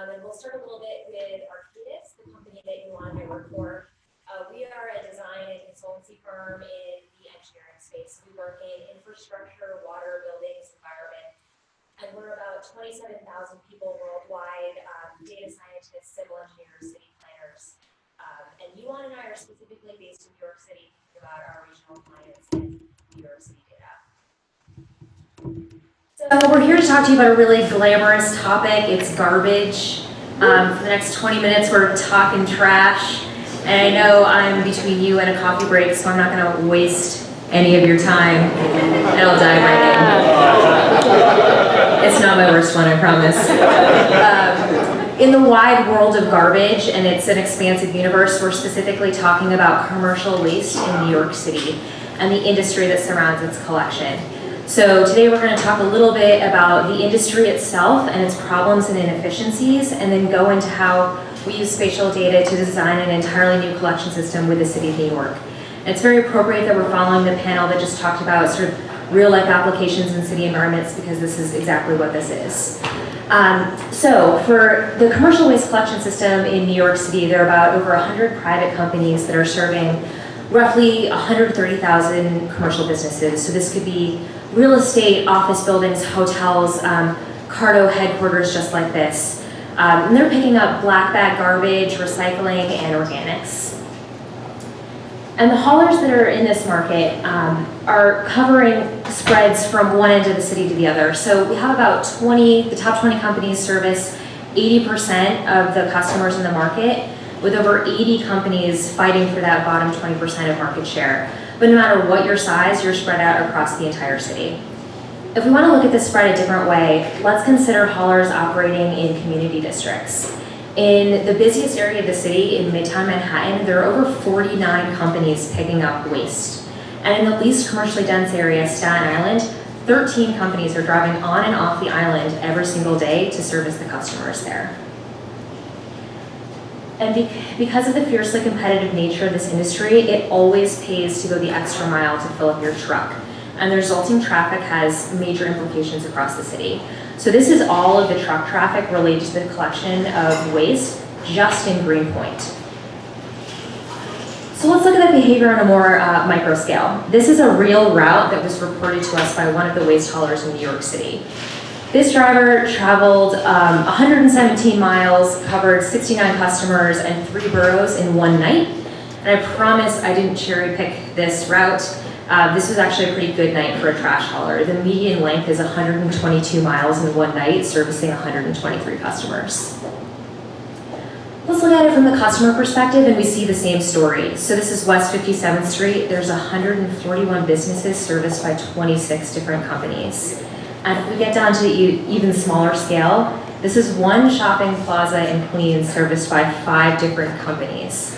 And we'll start a little bit with Arcadis, the company that you want to work for. We are a design and consultancy firm in the engineering space. We work in infrastructure, water, buildings, environment, and we're about 27,000 people worldwide, data scientists, civil engineers, city planners. And Yuan and I are specifically based in New York City, thinking about our regional clients and New York City data. So we're here to talk to you about a really glamorous topic. It's garbage. For the next 20 minutes, we're talking trash. And I know I'm between you and a coffee break, so I'm not going to waste any of your time. And I'll dive right in. It's not my worst one, I promise. In the wide world of garbage, and it's an expansive universe, we're specifically talking about commercial waste in New York City and the industry that surrounds its collection. So today we're going to talk a little bit about the industry itself and its problems and inefficiencies, and then go into how we use spatial data to design an entirely new collection system with the City of New York. And it's very appropriate that we're following the panel that just talked about sort of real-life applications in city environments, because this is exactly what this is. So for the commercial waste collection system in New York City, there are about over 100 private companies that are serving roughly 130,000 commercial businesses. So this could be real estate, office buildings, hotels, CARTO headquarters just like this. And they're picking up black bag garbage, recycling, and organics. And the haulers that are in this market are covering spreads from one end of the city to the other. So we have about the top 20 companies service 80% of the customers in the market, with over 80 companies fighting for that bottom 20% of market share. But no matter what your size, you're spread out across the entire city. If we want to look at this spread a different way, let's consider haulers operating in community districts. In the busiest area of the city, in Midtown Manhattan, there are over 49 companies picking up waste. And in the least commercially dense area, Staten Island, 13 companies are driving on and off the island every single day to service the customers there. And because of the fiercely competitive nature of this industry, it always pays to go the extra mile to fill up your truck. And the resulting traffic has major implications across the city. So this is all of the truck traffic related to the collection of waste just in Greenpoint. So let's look at the behavior on a more micro scale. This is a real route that was reported to us by one of the waste haulers in New York City. This driver traveled 117 miles, covered 69 customers and 3 boroughs in one night. And I promise I didn't cherry pick this route. This was actually a pretty good night for a trash hauler. The median length is 122 miles in one night, servicing 123 customers. Let's look at it from the customer perspective, and we see the same story. So this is West 57th Street. There's 141 businesses serviced by 26 different companies. And if we get down to even smaller scale, this is one shopping plaza in Queens serviced by 5 different companies.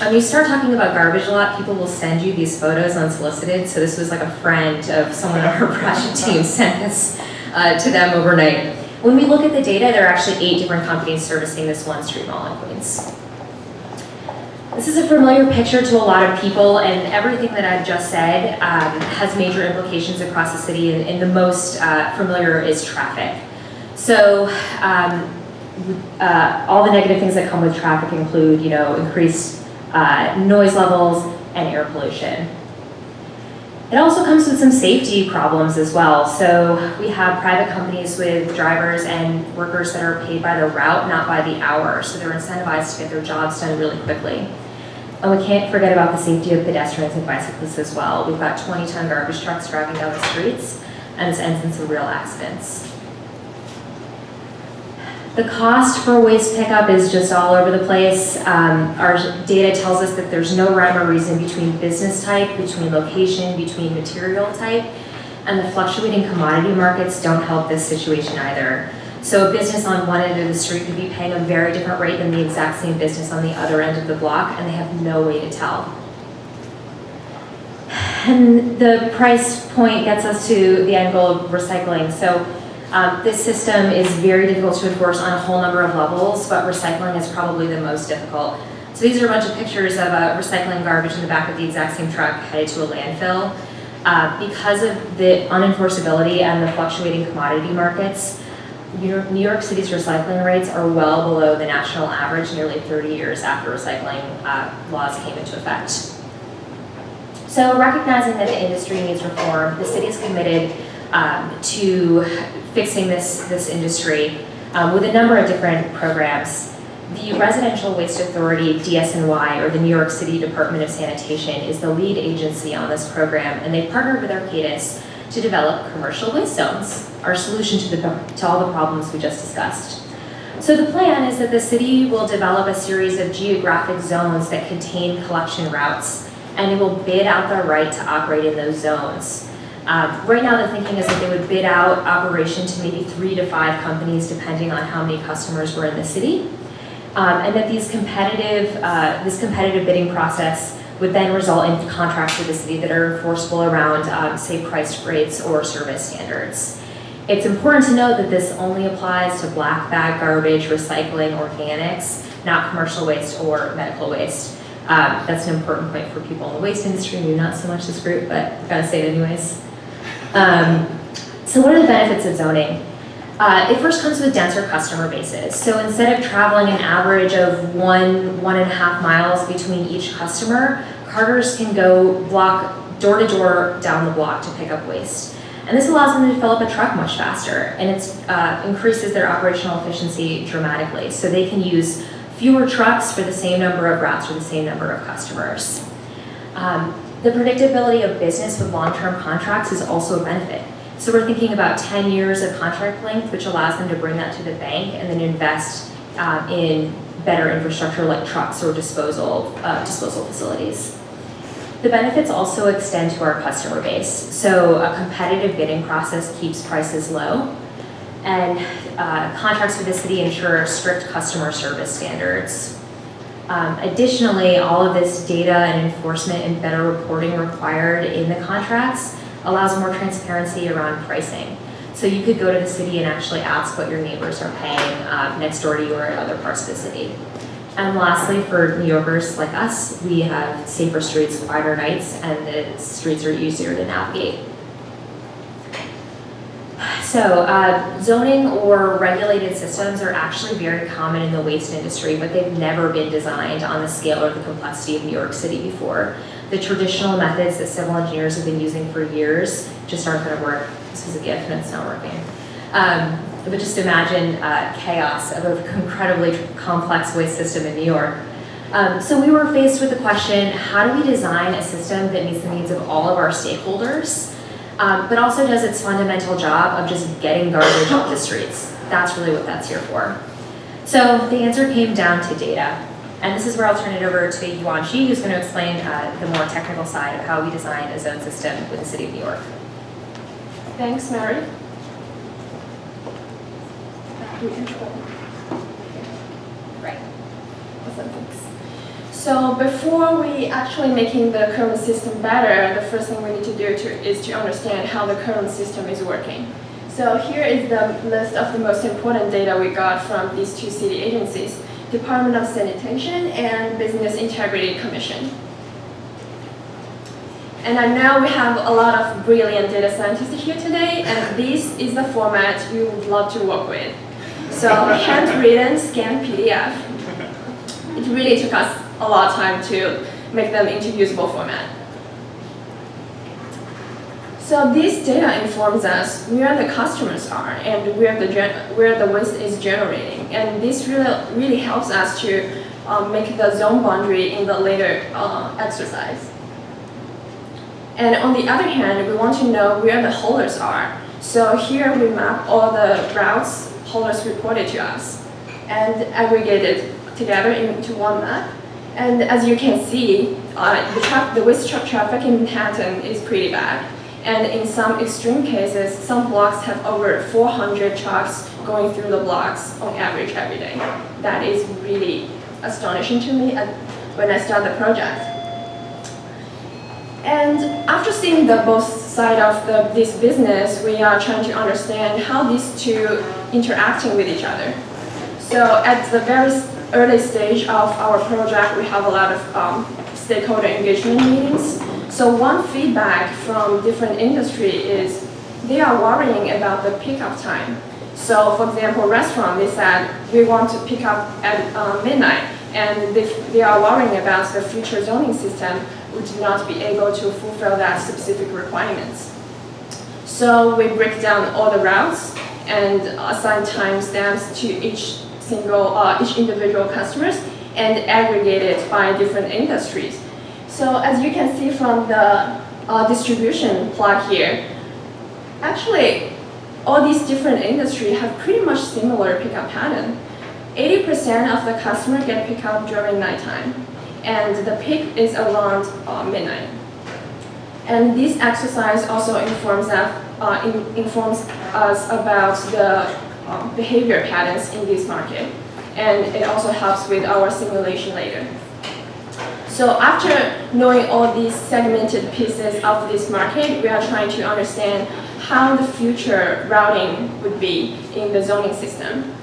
When you start talking about garbage a lot, people will send you these photos unsolicited. So this was like a friend of someone on our project team sent this to them overnight. When we look at the data, there are actually 8 different companies servicing this one street mall in Queens. This is a familiar picture to a lot of people, and everything that I've just said has major implications across the city, and the most familiar is traffic. So all the negative things that come with traffic include, increased noise levels and air pollution. It also comes with some safety problems as well. So we have private companies with drivers and workers that are paid by the route, not by the hour. So they're incentivized to get their jobs done really quickly. And we can't forget about the safety of pedestrians and bicyclists as well. We've got 20-ton garbage trucks driving down the streets, and this ends in some real accidents. The cost for waste pickup is just all over the place. Our data tells us that there's no rhyme or reason between business type, between location, between material type, and the fluctuating commodity markets don't help this situation either. So a business on one end of the street could be paying a very different rate than the exact same business on the other end of the block, and they have no way to tell. And the price point gets us to the end goal of recycling. So this system is very difficult to enforce on a whole number of levels, but recycling is probably the most difficult. So these are a bunch of pictures of recycling garbage in the back of the exact same truck headed to a landfill. Because of the unenforceability and the fluctuating commodity markets, New York City's recycling rates are well below the national average nearly 30 years after recycling laws came into effect. So recognizing that the industry needs reform, the city is committed to fixing this industry with a number of different programs. The Residential Waste Authority, DSNY, or the New York City Department of Sanitation, is the lead agency on this program, and they partnered with Arcadis to develop commercial waste zones, our solution to all the problems we just discussed. So the plan is that the city will develop a series of geographic zones that contain collection routes, and it will bid out the right to operate in those zones. Right now the thinking is that they would bid out operation to maybe 3 to 5 companies depending on how many customers were in the city. And that this competitive bidding process would then result in contracts with the city that are enforceable around, say, price rates or service standards. It's important to note that this only applies to black bag garbage, recycling, organics, not commercial waste or medical waste. That's an important point for people in the waste industry, maybe not so much this group, but I've got to say it anyways. So what are the benefits of zoning? It first comes with denser customer bases. So instead of traveling an average of 1.5 miles between each customer, carters can go door to door down the block to pick up waste. And this allows them to fill up a truck much faster, and it increases their operational efficiency dramatically. So they can use fewer trucks for the same number of routes or the same number of customers. The predictability of business with long-term contracts is also a benefit. So we're thinking about 10 years of contract length, which allows them to bring that to the bank and then invest in better infrastructure like trucks or disposal facilities. The benefits also extend to our customer base. So a competitive bidding process keeps prices low, and contracts with the city ensure strict customer service standards. Additionally, all of this data and enforcement and better reporting required in the contracts allows more transparency around pricing. So you could go to the city and actually ask what your neighbors are paying next door to you or in other parts of the city. And lastly, for New Yorkers like us, we have safer streets, quieter nights, and the streets are easier to navigate. So zoning or regulated systems are actually very common in the waste industry, but they've never been designed on the scale or the complexity of New York City before. The traditional methods that civil engineers have been using for years just aren't going to work. This is a gift and it's not working. But just imagine chaos of an incredibly complex waste system in New York. So we were faced with the question, how do we design a system that meets the needs of all of our stakeholders, but also does its fundamental job of just getting garbage off the streets? That's really what that's here for. So the answer came down to data. And this is where I'll turn it over to Yuan Shi, who's going to explain the more technical side of how we design a zone system with the City of New York. Thanks, Mary. Right. Awesome, thanks. So before we actually making the current system better, the first thing we need to do is to understand how the current system is working. So here is the list of the most important data we got from these two city agencies, Department of Sanitation and Business Integrity Commission. And I know we have a lot of brilliant data scientists here today, and this is the format we would love to work with. So handwritten, scanned PDF. It really took us a lot of time to make them into usable format. So this data informs us where the customers are and where the waste is generating, and this really helps us to make the zone boundary in the later exercise. And on the other hand, we want to know where the haulers are. So here we map all the routes haulers reported to us and aggregated together into one map. And as you can see, the waste truck traffic in Manhattan is pretty bad. And in some extreme cases, some blocks have over 400 trucks going through the blocks on average every day. That is really astonishing to me when I started the project. And after seeing both sides of this business, we are trying to understand how these two interacting with each other. So at the very early stage of our project, we have a lot of stakeholder engagement meetings. So one feedback from different industry is they are worrying about the pickup time. So for example, restaurant, they said, we want to pick up at midnight, and they are worrying about the future zoning system would not be able to fulfill that specific requirements. So we break down all the routes and assign timestamps to each individual customers and aggregate it by different industries. So as you can see from the distribution plot here, actually all these different industries have pretty much similar pickup pattern. 80% of the customers get picked up during nighttime, and the peak is around midnight. And this exercise also informs us about the behavior patterns in this market, and it also helps with our simulation later. So after knowing all these segmented pieces of this market, we are trying to understand how the future routing would be in the zoning system.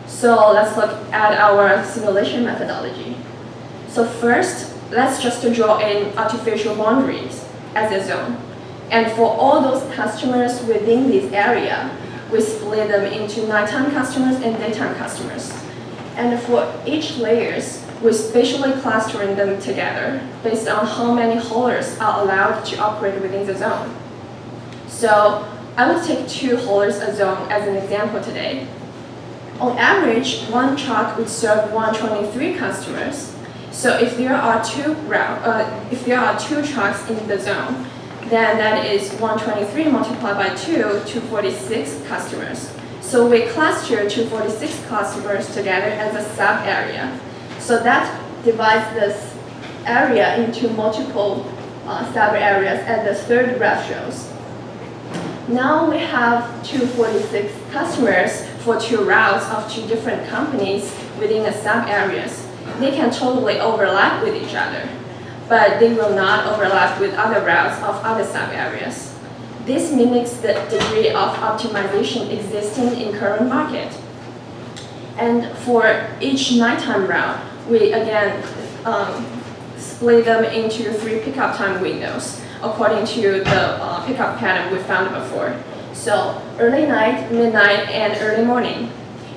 So let's look at our simulation methodology. So first, let's just draw in artificial boundaries as a zone. And for all those customers within this area, we split them into nighttime customers and daytime customers. And for each layers, we're spatially clustering them together based on how many haulers are allowed to operate within the zone. So I would take 2 haulers a zone as an example today. On average, one truck would serve 123 customers. So if there are two trucks in the zone, then that is 123 multiplied by 2, 246 customers. So we cluster 246 customers together as a sub-area. So that divides this area into multiple sub-areas, as the third graph shows. Now we have 246 customers for 2 routes of 2 different companies within the sub-areas. They can totally overlap with each other, but they will not overlap with other routes of other sub-areas. This mimics the degree of optimization existing in current market. And for each nighttime route, we again split them into 3 pickup time windows according to the pickup pattern we found before. So early night, midnight, and early morning.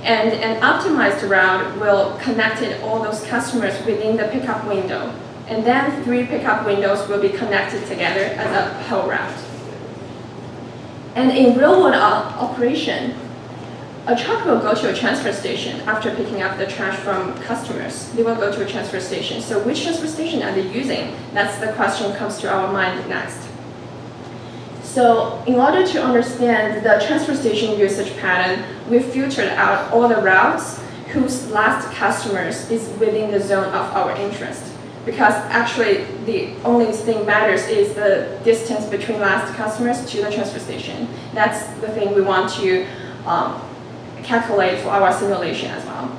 And an optimized route will connect all those customers within the pickup window. And then 3 pickup windows will be connected together as a whole route. And in real-world operation, a truck will go to a transfer station after picking up the trash from customers. They will go to a transfer station. So which transfer station are they using? That's the question comes to our mind next. So in order to understand the transfer station usage pattern, we filtered out all the routes whose last customers is within the zone of our interest. Because actually the only thing matters is the distance between last customers to the transfer station. That's the thing we want to calculate for our simulation as well.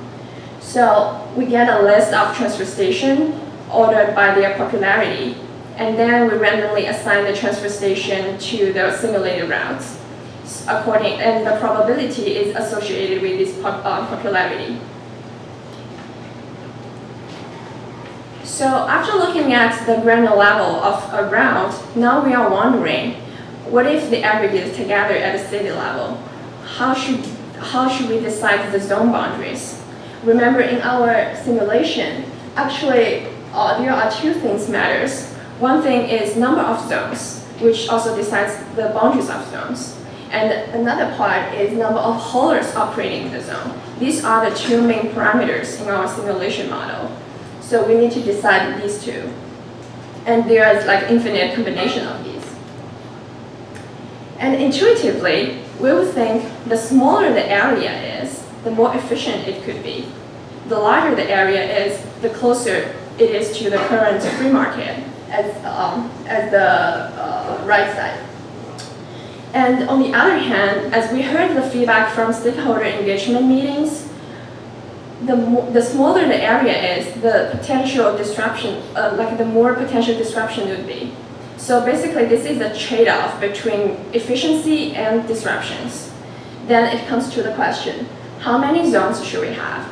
So we get a list of transfer stations ordered by their popularity, and then we randomly assign the transfer station to the simulated routes and the probability is associated with this popularity. So after looking at the granular level of a route, now we are wondering, what if they aggregate together at the city level? How should we decide the zone boundaries? Remember, in our simulation, actually there are 2 things matters. One thing is number of zones, which also decides the boundaries of zones. And another part is number of haulers operating in the zone. These are the 2 main parameters in our simulation model. So we need to decide these 2. And there is like infinite combination of these. And intuitively, we would think the smaller the area is, the more efficient it could be. The larger the area is, the closer it is to the current free market as the right side. And on the other hand, as we heard the feedback from stakeholder engagement meetings, the smaller the area is, the potential disruption, the more potential disruption would be. So basically, this is a trade-off between efficiency and disruptions. Then it comes to the question, how many zones should we have?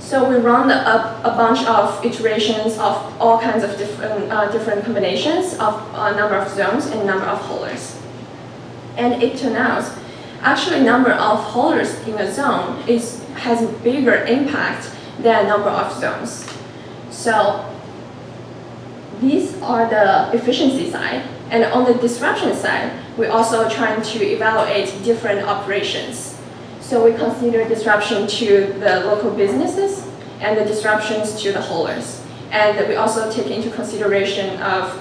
So we run a bunch of iterations of all kinds of different combinations of number of zones and number of haulers. And it turned out, actually number of haulers in a zone has a bigger impact than number of zones. So these are the efficiency side. And on the disruption side, we're also trying to evaluate different operations. So we consider disruption to the local businesses and the disruptions to the haulers. And we also take into consideration of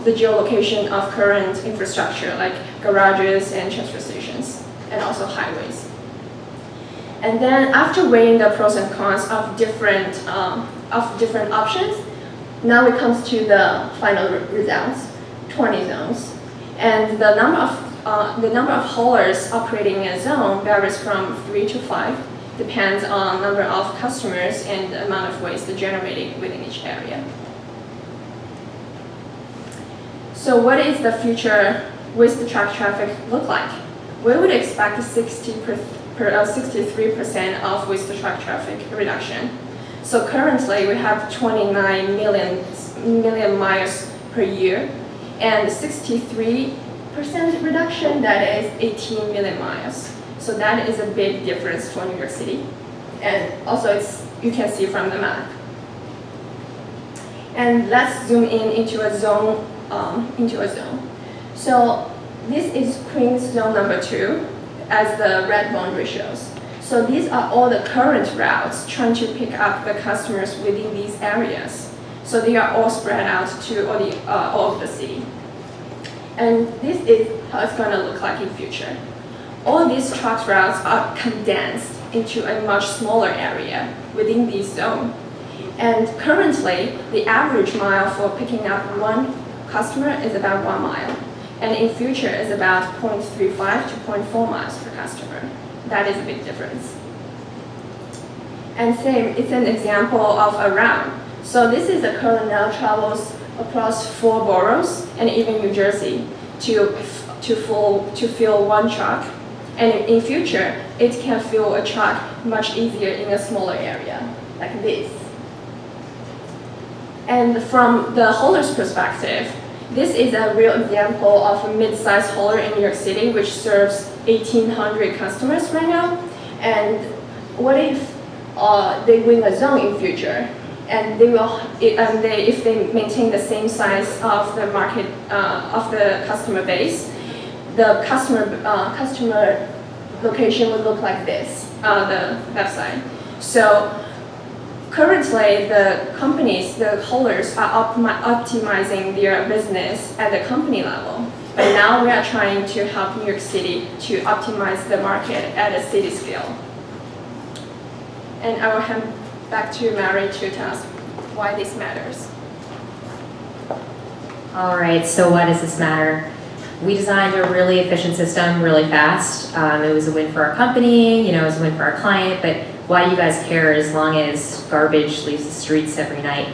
the geolocation of current infrastructure like garages and transfer stations, and also highways. And then after weighing the pros and cons of different options, now it comes to the final results, 20 zones. And the number of haulers operating in a zone varies from 3 to 5, depends on number of customers and the amount of waste generated within each area. So what is the future waste truck traffic look like? We would expect 63% of waste truck traffic reduction. So currently we have 29 million miles per year, and 63% reduction, that is 18 million miles. So that is a big difference for New York City. And also you can see from the map. And let's zoom into a zone. So this is Queens Zone number 2, as the red boundary shows. So these are all the current routes trying to pick up the customers within these areas. So they are all spread out to all of the city. And this is how it's going to look like in future. All these truck routes are condensed into a much smaller area within this zone. And currently, the average mile for picking up one customer is about 1 mile. And in future is about 0.35 to 0.4 miles per customer. That is a big difference. And same, it's an example of a route. So this is a current now travels across 4 boroughs and even New Jersey to fill one truck. And in future, it can fill a truck much easier in a smaller area, like this. And from the hauler's perspective, this is a real example of a mid-sized hauler in New York City, which serves 1,800 customers right now. And what if they win a zone in future, and if they maintain the same size of the market of the customer base, the customer location would look like this, the left side. So currently, the companies, the haulers, are optimizing their business at the company level. But now we are trying to help New York City to optimize the market at a city scale. And I will hand back to Mary to tell us why this matters. All right, so why does this matter? We designed a really efficient system really fast. It was a win for our company, it was a win for our client, but why do you guys care as long as garbage leaves the streets every night?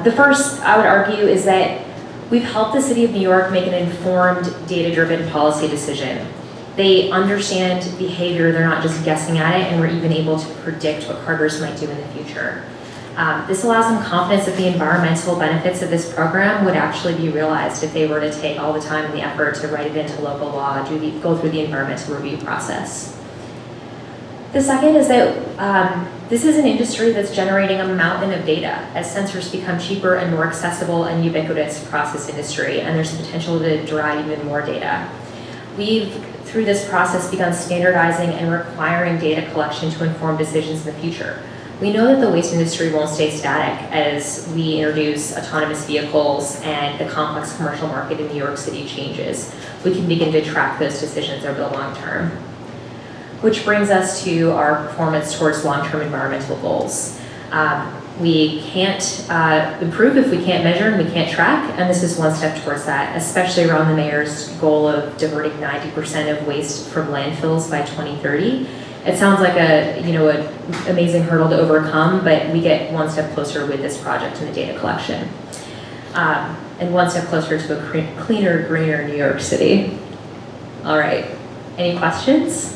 The first, I would argue, is that we've helped the city of New York make an informed, data-driven policy decision. They understand behavior, they're not just guessing at it, and we're even able to predict what carters might do in the future. This allows them confidence that the environmental benefits of this program would actually be realized if they were to take all the time and the effort to write it into local law, go through the environmental review process. The second is that this is an industry that's generating a mountain of data as sensors become cheaper and more accessible and ubiquitous across this industry, and there's the potential to derive even more data. We've, through this process, begun standardizing and requiring data collection to inform decisions in the future. We know that the waste industry won't stay static as we introduce autonomous vehicles and the complex commercial market in New York City changes. We can begin to track those decisions over the long term. Which brings us to our performance towards long-term environmental goals. We can't improve if we can't measure and we can't track, and this is one step towards that, especially around the mayor's goal of diverting 90% of waste from landfills by 2030. It sounds like an amazing hurdle to overcome, but we get one step closer with this project and the data collection. And one step closer to a cleaner, greener New York City. All right, any questions?